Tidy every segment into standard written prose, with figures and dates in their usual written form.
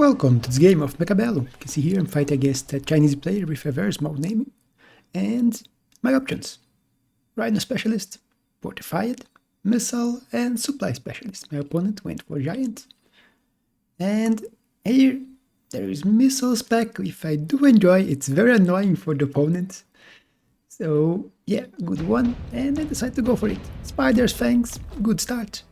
Welcome to this game of Mechabellum. You can see here I'm fighting against a Chinese player with a very small name. And my options: Rhino Specialist, Fortified, Missile and Supply Specialist. My opponent went for Giant. And here there is Missile Spec. If I do enjoy, it's very annoying for the opponent. So yeah, good one. And I decided to go for it. Spider's Fangs, good start.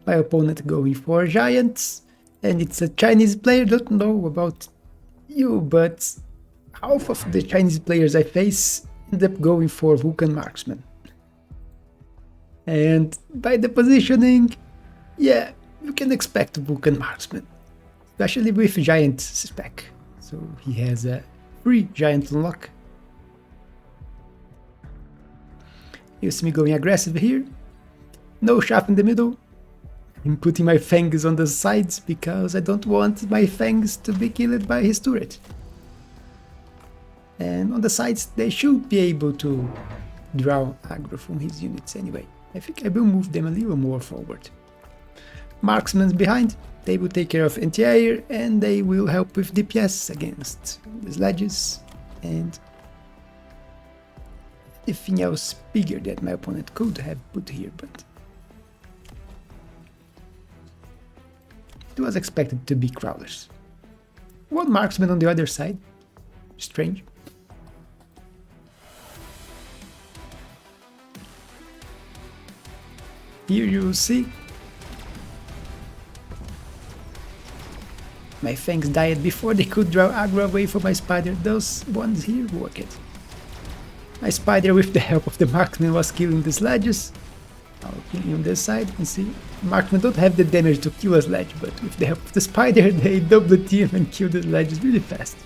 My opponent going for Giants, and it's a Chinese player. Don't know about you, but half of the Chinese players I face end up going for Vulcan Marksman. And by the positioning, yeah, you can expect Vulcan Marksman, especially with Giant spec. So he has a free Giant unlock. You see me going aggressive here. No shaft in the middle. I'm putting my fangs on the sides because I don't want my fangs to be killed by his turret. And on the sides they should be able to draw aggro from his units anyway. I think I will move them a little more forward. Marksman's behind, they will take care of anti-air and they will help with DPS against the sledges and anything else bigger that my opponent could have put here, but it was expected to be crawlers. One marksman on the other side. Strange. Here you see my fangs died before they could draw aggro away from my spider. Those ones here work it. My spider, with the help of the marksman, was killing the sledges. I'll kill you on this side and see. Marksmen don't have the damage to kill a sledge, but with the help of the spider they double team and kill the sledges really fast.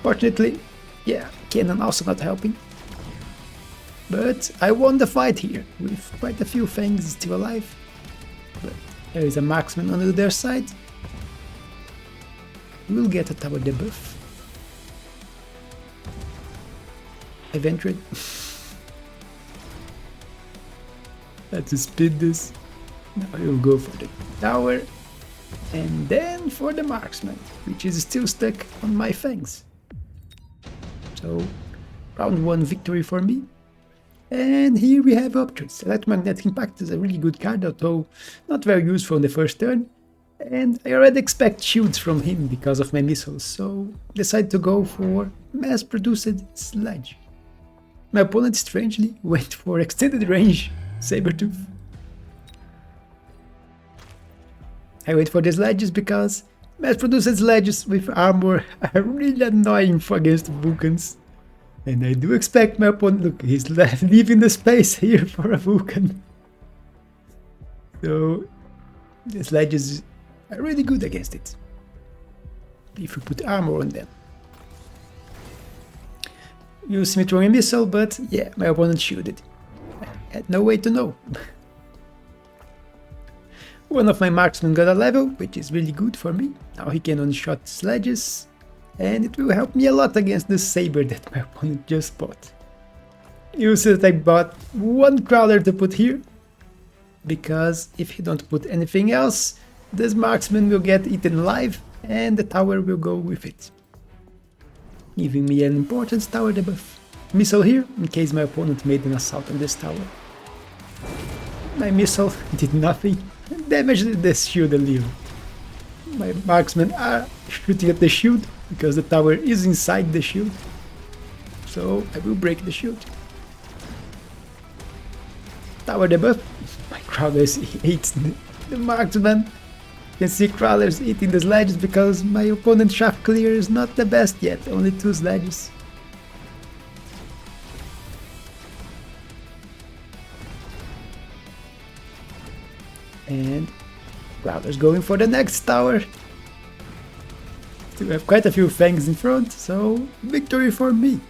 Fortunately, yeah, cannon also not helping. But I won the fight here, with quite a few fangs still alive. But there is a marksman on the other side. We'll get a tower debuff. Eventually. Let's speed this. Now we'll go for the tower and then for the marksman, which is still stuck on my fangs. So round 1 victory for me. And here we have options. Electromagnetic Impact is a really good card, although not very useful on the first turn. And I already expect shields from him because of my missiles, so decide to go for mass-produced sledge. My opponent strangely went for extended range Sabertooth. I wait for the sledges because mass-produced sledges with armor are really annoying for against Vulcans. And I do expect my opponent, look, he's leaving the space here for a Vulcan. So the sledges are really good against it, if you put armor on them. You see me throwing a missile, but yeah, my opponent shielded. I had no way to know. One of my marksmen got a level, which is really good for me. Now he can one-shot sledges, and it will help me a lot against the saber that my opponent just bought. You see that I bought one crawler to put here, because if you don't put anything else, this marksman will get eaten alive, and the tower will go with it, giving me an important tower debuff. Missile here, in case my opponent made an assault on this tower. My missile did nothing, damaged the shield a little. My marksmen are shooting at the shield, because the tower is inside the shield. So I will break the shield. Tower debuff. My crawlers eats the marksman. You can see crawlers eating the sledges because my opponent's shaft clear is not the best yet, only 2 sledges. And crawlers going for the next tower. Still have quite a few fangs in front, so victory for me.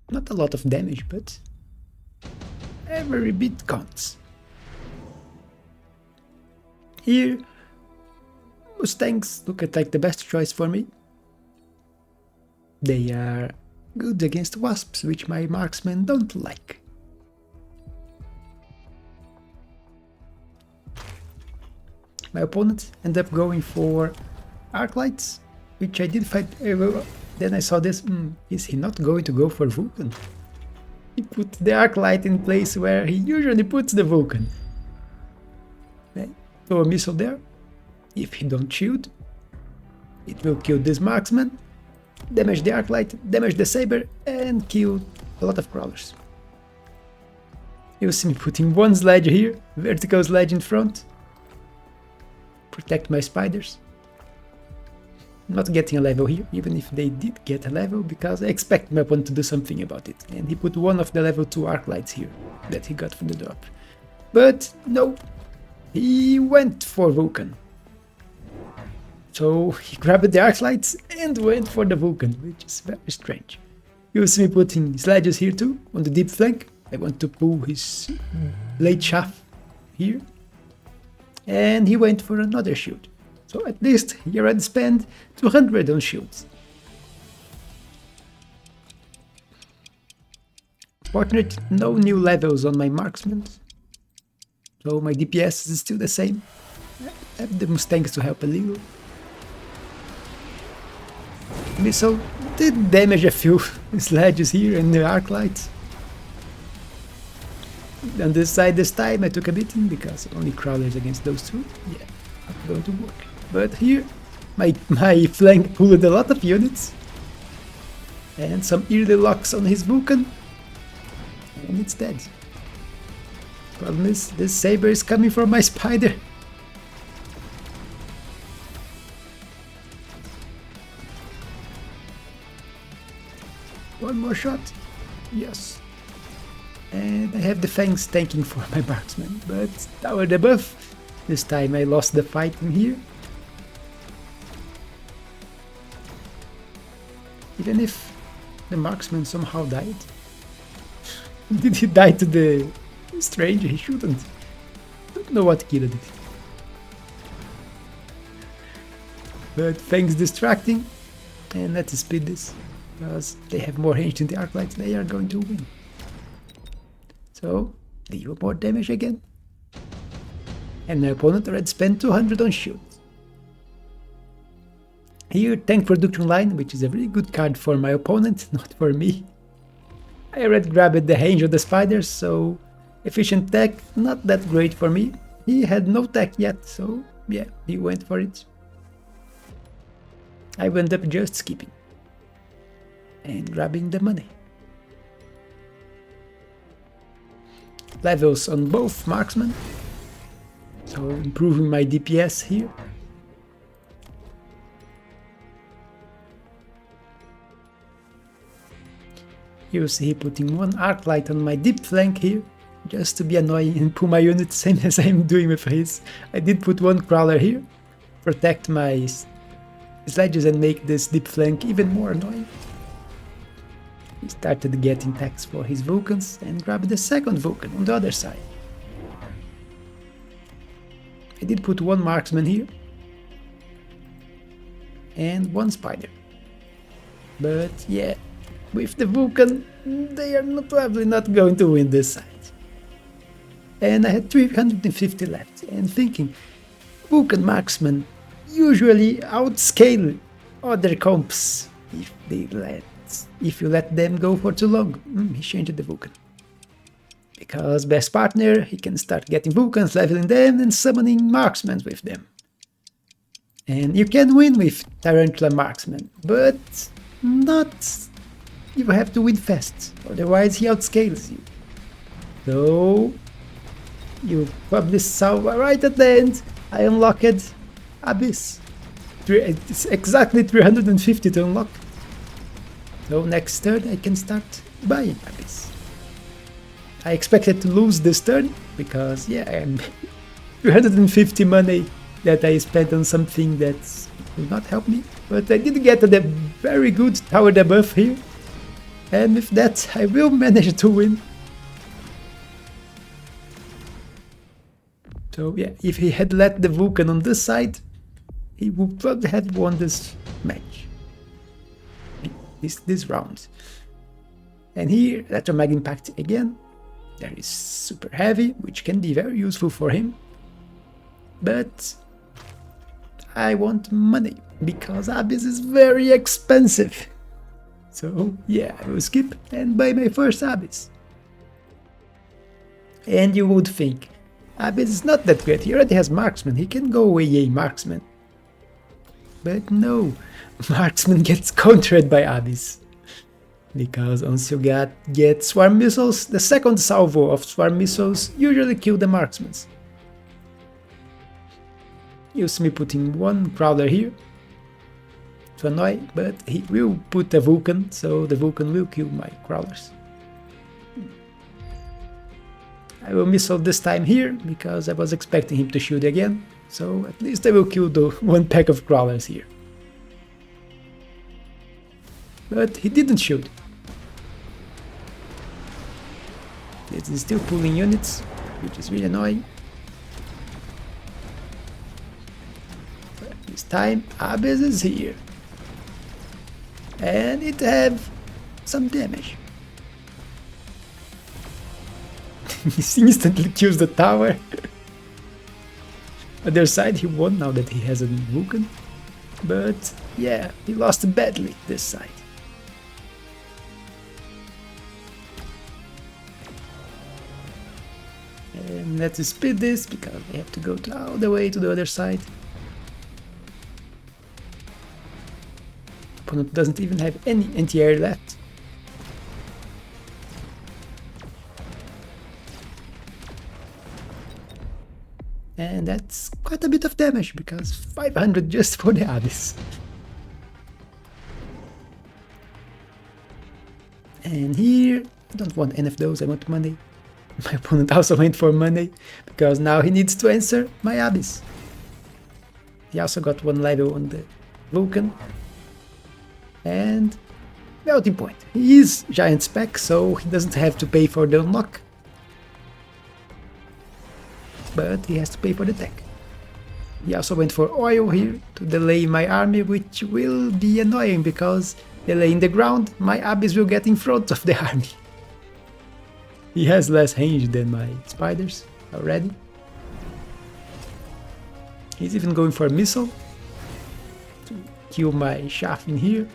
Not a lot of damage, but every bit counts. Here, Mustangs look like the best choice for me. They are good against wasps, which my marksmen don't like. My opponent ended up going for arc lights, which I did fight very well. Then I saw this, is he not going to go for Vulcan? He put the arc light in place where he usually puts the Vulcan. Okay. Throw a missile there. If he don't shield, it will kill this marksman, damage the arc light, damage the saber, and kill a lot of crawlers. You'll see me putting one sledge here, vertical sledge in front. Protect my spiders. Not getting a level here, even if they did get a level, because I expect my opponent to do something about it. And he put one of the level 2 arc lights here, that he got from the drop. But no, he went for Vulcan. So he grabbed the arc lights and went for the Vulcan, which is very strange. You'll see me putting sledges here too, on the deep flank. I want to pull his blade shaft here. And he went for another shield. So at least here I'd spend 200 on shields. Fortunately, no new levels on my marksmen. So my DPS is still the same. I have the Mustangs to help a little. Missile did damage a few sledges here and the arc lights. On this side this time I took a beating because only crawlers against those two. Yeah, not going to work. But here my flank pulled a lot of units. And some early locks on his Vulcan. And it's dead. Problem is, this saber is coming from my spider. One more shot. Yes. And I have the fangs tanking for my marksman, but tower debuff. This time I lost the fight in here. Even if the marksman somehow died. Did he die to the stranger? He shouldn't. Don't know what killed it. But fangs distracting. And let's speed this. Because they have more range in the arc lights, they are going to win. So, deal more damage again. And my opponent already spent 200 on shields. Here, tank production line, which is a really good card for my opponent, not for me. I already grabbed the range of the spiders, so efficient tech, not that great for me. He had no tech yet, so yeah, he went for it. I went up just skipping. And grabbing the money. Levels on both marksmen, so improving my DPS here. You'll see putting one arc light on my deep flank here, just to be annoying and pull my unit same as I'm doing with his. I did put one crawler here, protect my sledges and make this deep flank even more annoying. He started getting attacks for his Vulcans and grabbed the second Vulcan on the other side. I did put one marksman here and one spider. But yeah, with the Vulcan, they are probably not going to win this side. And I had 350 left and thinking, Vulcan Marksman usually outscale other comps if you let them go for too long. He changed the Vulcan. Because best partner, he can start getting Vulcans, leveling them, and summoning marksmen with them. And you can win with Tarantula Marksman, but not... You have to win fast, otherwise he outscales you. So... You probably saw right at the end, I unlocked Abyss. It's exactly 350 to unlock. So next turn I can start buying Abyss. I expected to lose this turn, because yeah, I'm 250 money that I spent on something that will not help me. But I did get a very good tower debuff here. And with that I will manage to win. So yeah, if he had let the Vulcan on this side, he would probably have won this match. This round. And here, Electromag Impact again. There is super heavy, which can be very useful for him. But I want money, because Abyss is very expensive. So yeah, I will skip and buy my first Abyss. And you would think, Abyss is not that great, he already has Marksman, he can go away Marksman. But no, Marksman gets countered by Abyss. Because once you get Swarm Missiles, the second salvo of Swarm Missiles usually kill the Marksmen. You see me putting one Crawler here to annoy, but he will put a Vulcan, so the Vulcan will kill my Crawlers. I will missile this time here, because I was expecting him to shoot again, so at least I will kill the one pack of Crawlers here. But he didn't shoot. This is still pulling units, which is really annoying. But this time Abyss is here. And it have some damage. He instantly kills the tower. Other side he won now that he has a Vulcan. But yeah, he lost badly this side. And let's speed this, because I have to go all the way to the other side. Opponent doesn't even have any anti-air left. And that's quite a bit of damage, because 500 just for the Abyss. And here, I don't want any of those, I want money. My opponent also went for money, because now he needs to answer my Abyss. He also got one level on the Vulcan. And melting point. He is giant spec, so he doesn't have to pay for the unlock. But he has to pay for the tech. He also went for oil here to delay my army, which will be annoying, because delaying the ground, my Abyss will get in front of the army. He has less range than my spiders already. He's even going for a missile to kill my shaft in here.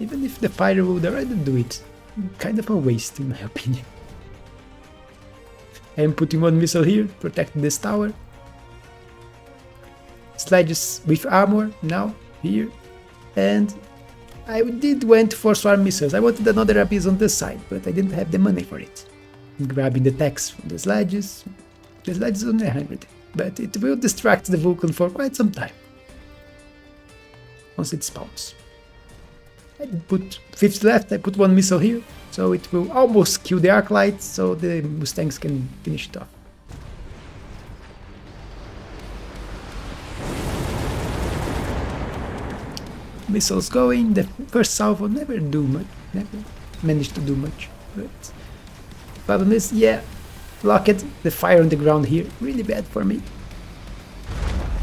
Even if the fire would already do it, kind of a waste in my opinion. I am putting one missile here, protecting this tower. Sledges with armor now here, and I went for swarm missiles. I wanted another Abyss on this side, but I didn't have the money for it. Grabbing the techs from the sledges only 100, but it will distract the Vulcan for quite some time once it spawns. I put 50 left, I put one missile here, so it will almost kill the arc light, so the Mustangs can finish it off. Missiles going, the first salvo never managed to do much, but problem is, yeah, blocked the fire on the ground here, really bad for me.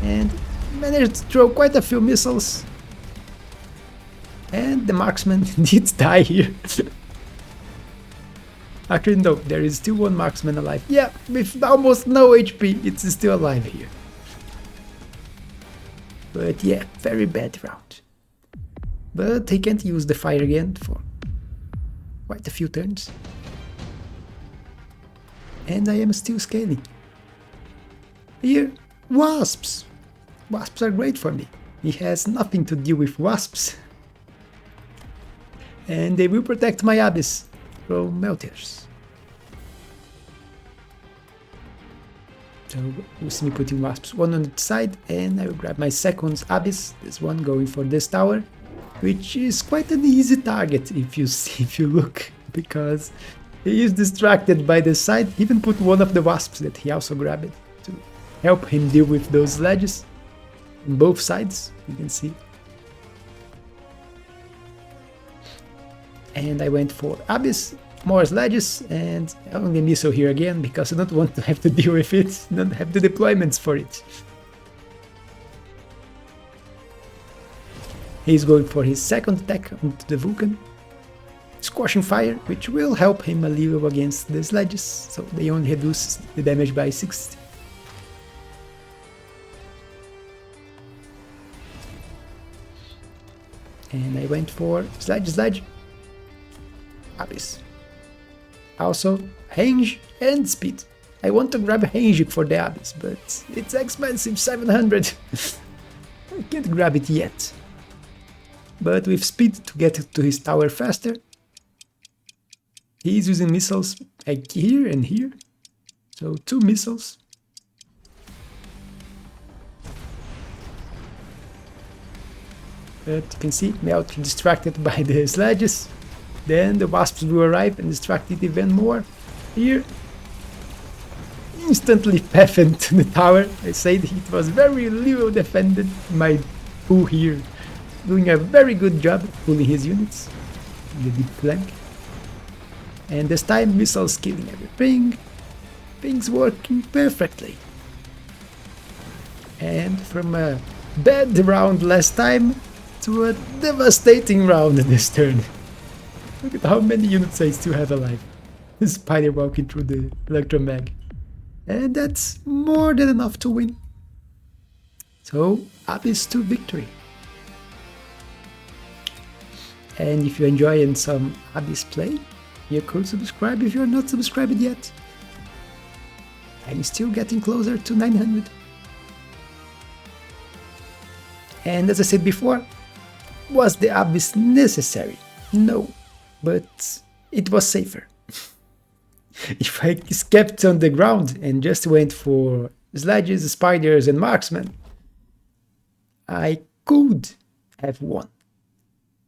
And managed to throw quite a few missiles. And the marksman did die here. Actually no, there is still one marksman alive. Yeah, with almost no HP, it's still alive here. But yeah, very bad round. But he can't use the fire again for quite a few turns. And I am still scaling. Here, wasps! Wasps are great for me. He has nothing to deal with wasps. And they will protect my Abyss from melters. So you see me putting wasps one on each side, and I will grab my second Abyss, this one going for this tower, which is quite an easy target if you look, because he is distracted by the side. He even put one of the wasps that he also grabbed to help him deal with those sledges on both sides, you can see. And I went for Abyss, more sledges, and only missile here again, because I don't want to have to deal with it, don't have the deployments for it. He's going for his second attack onto the Vulcan. Squashing fire, which will help him a little against the sledges, so they only reduce the damage by 60. And I went for sledge, Abyss. Also, range and speed. I want to grab range for the Abyss, but it's expensive, 700. I can't grab it yet. But with speed to get to his tower faster. He's using missiles like here and here. So 2 missiles. But you can see Melt distracted by the sledges. Then the wasps will arrive and distract it even more. Here, instantly pathed to the tower. I said it was very little defended. My Pooh here doing a very good job pulling his units in the deep flank. And this time missiles killing everything. Things working perfectly. And from a bad round last time to a devastating round this turn. Look at how many units I still have alive. The spider walking through the electromag. And that's more than enough to win. So, Abyss to victory. And if you're enjoying some Abyss play, you could subscribe if you're not subscribed yet. I'm still getting closer to 900. And as I said before, was the Abyss necessary? No, but it was safer. If I kept on the ground and just went for sledges, spiders and marksmen, I could have won.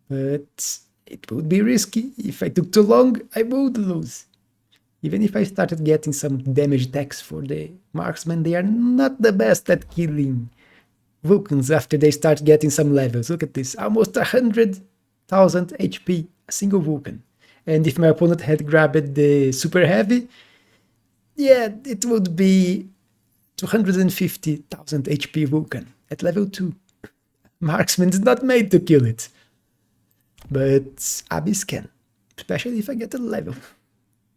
But it would be risky. If I took too long, I would lose. Even if I started getting some damage decks for the marksmen, they are not the best at killing Vulcans after they start getting some levels. Look at this, almost 100,000 HP, a single Vulcan. And if my opponent had grabbed the super heavy, yeah, it would be 250,000 HP Vulcan at level 2. Marksman is not made to kill it. But Abyss can, especially if I get a level,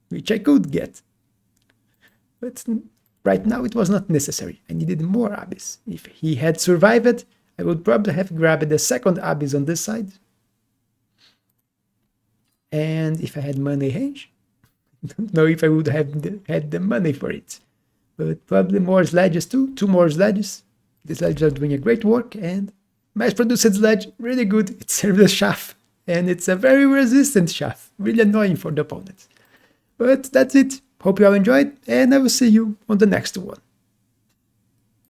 which I could get. But right now it was not necessary. I needed more Abyss. If he had survived, I would probably have grabbed the second Abyss on this side. And if I had money range, I don't know if I would have had the money for it. But probably more sledges too, 2 more sledges. The sledges are doing a great work, and mass-produced sledge, really good. It serves as chaff, and it's a very resistant chaff, really annoying for the opponent. But that's it. Hope you all enjoyed, and I will see you on the next one.